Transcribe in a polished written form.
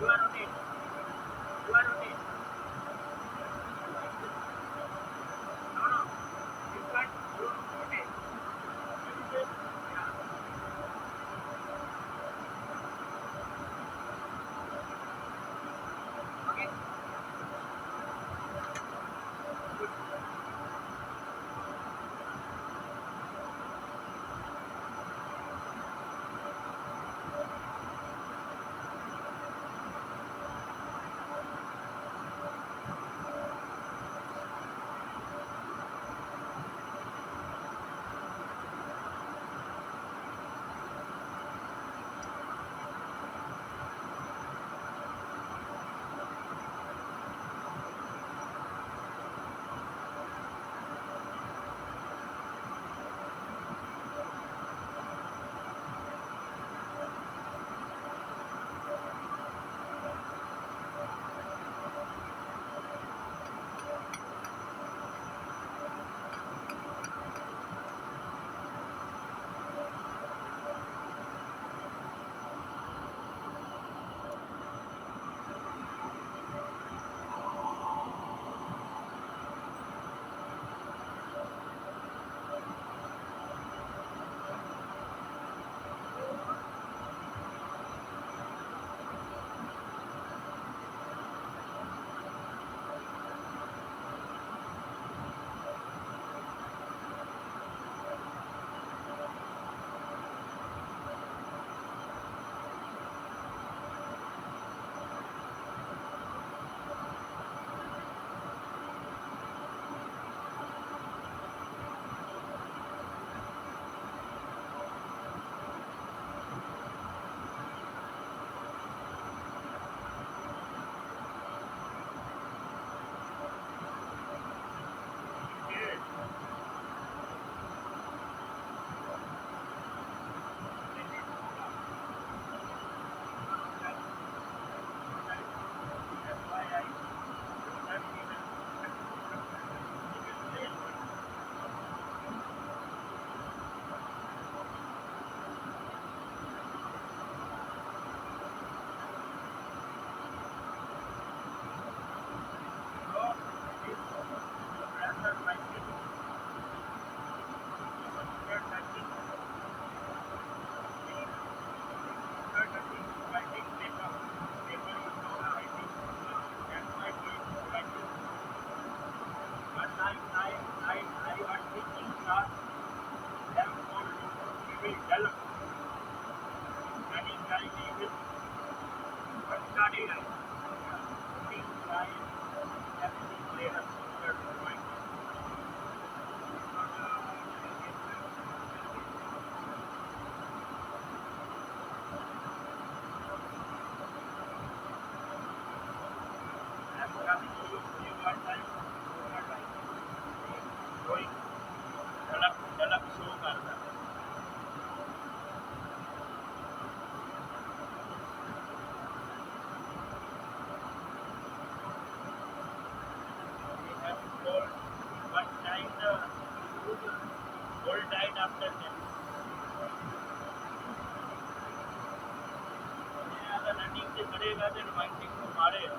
You are on it. You are on it. No, no. You can't. You okay. Yeah. Okay. Yes. That's why I don't even know this rather like this. I was thinking that them all we will develop many time we will but study right. Putting time, everything clear. I'm coming to you one time. Going develop show करता है. We have told one time the whole died after that. अगर running से करेगा तो reminding को मारेगा.